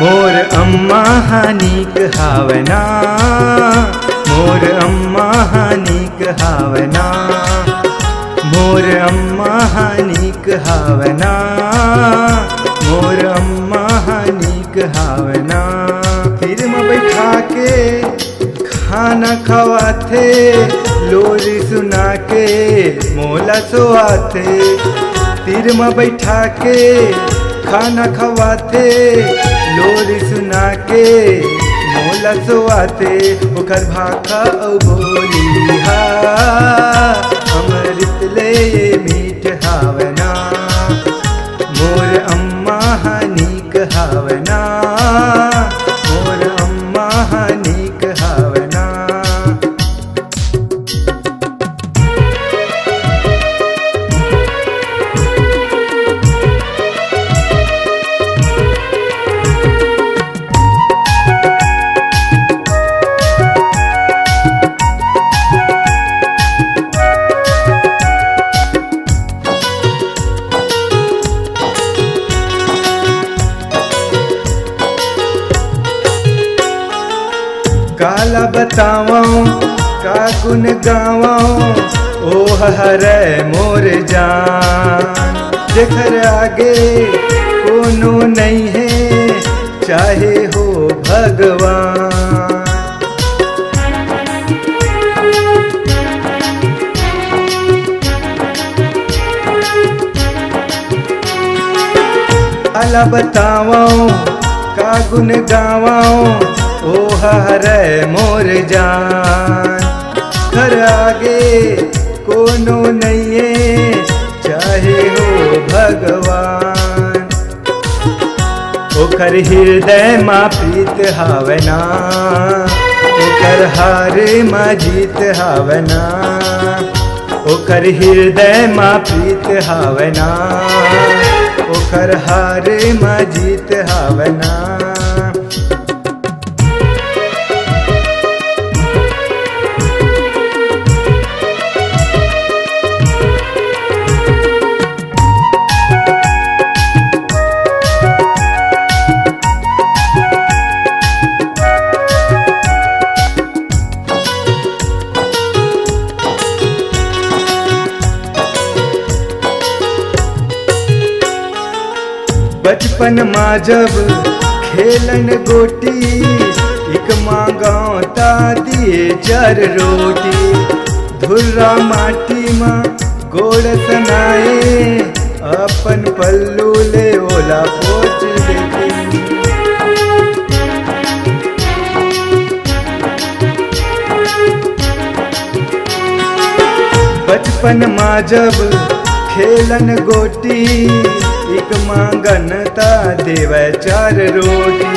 मोर अम्मा हानिक हावना, मोर अम्मा हानिक हावना, मोर अम्मा हानिक हावना, मोर अम्मा हानिक हावना। फिर में बैठा के खाना खवाथे, लोरी सुना के मोला सोआथे। तीर में बैठा के खाना खवाथे, लोरी सुना के मोला सोआथे। ओकर भाखा औ बोलिहा अमृत ले मीठ हावना, मोर अम्मा हानिक हावना, मोर अम्मा हानिक हावना। काला बतावाऊं का गुन गावाऊं, ओह हरे मोर जान। जेकर आगे कोनो नहीं है, चाहे हो भगवान। काला बतावाऊं का गुन गावाऊं, ओह हरे मोर जान। घर आगे कोनो नहीं है, चाहे हो भगवान। ओकर हृदय माँ प्रीत हावना, ओकर हार माँ जीत हावना। ओकर हृदय माँ प्रीत हावना, ओकर हार माँ जीत हावना। बचपन माँ जब खेलन गोटी, एक मांगाओ ता दिए 4 रोटी। धुर्रा माटी माँ गोड़ सनाए, अपन पल्लू ले ओला पोच देती। बचपन माँ जब खेलन गोटी, एक मांगन ता देवे 4 रोटी।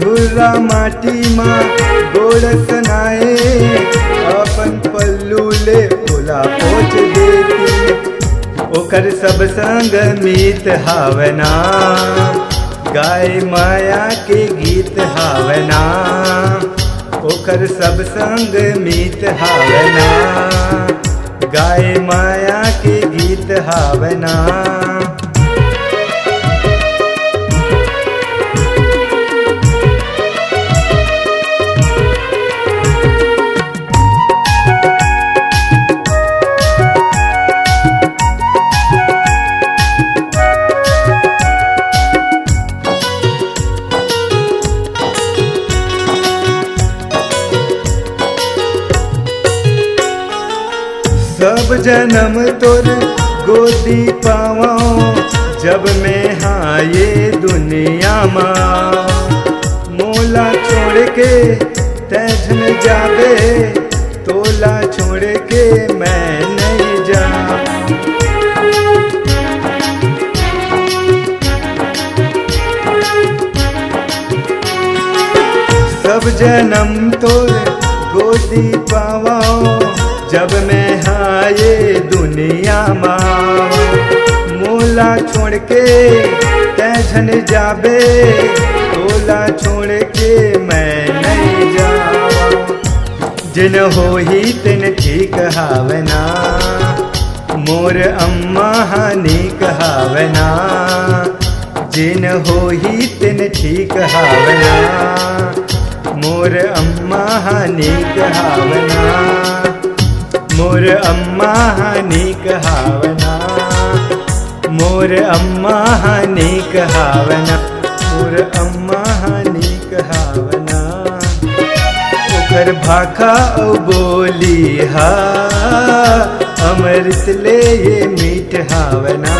धुर्रा माटी माँ गोड़ सनाए, अपन पल्लू ले ओला पोच देती। ओकर सब संग मीत हावना, गाय माया के गीत हावना। ओकर सब संग मीत हावना, गाय माया के गीत हावना। सब जन्म तोर गोदी पावाऊं, जब मैं हाँ ये दुनिया माँ। मोला छोड़ के तैजन जावे, तोला छोड़ के मैं नहीं जा। सब जन्म तोर गोदी पावाऊं, जब मैं हाँ ये दुनिया माँ। मोला छोड़ के तैजन जाबे, तोला छोड़ के मैं नहीं जावा। जिन हो ही तिन ठीक हावना, मोर अम्मा हानिक हावना। जिन होही तिन ठीक हावना, मोर अम्मा नीक हावना, मोर अम्मा नीक हावना, मोर अम्मा नीक हावना, मोर अम्मा नीक हावना। ओकर भाखा औ बोली हा अमृत ले ये मीठ हावना,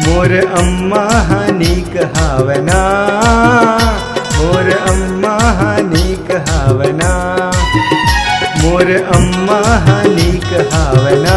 मोर अम्मा नीक हावना, मोर अम्मा नीक हावना, मोर अम्मा नीक हावना।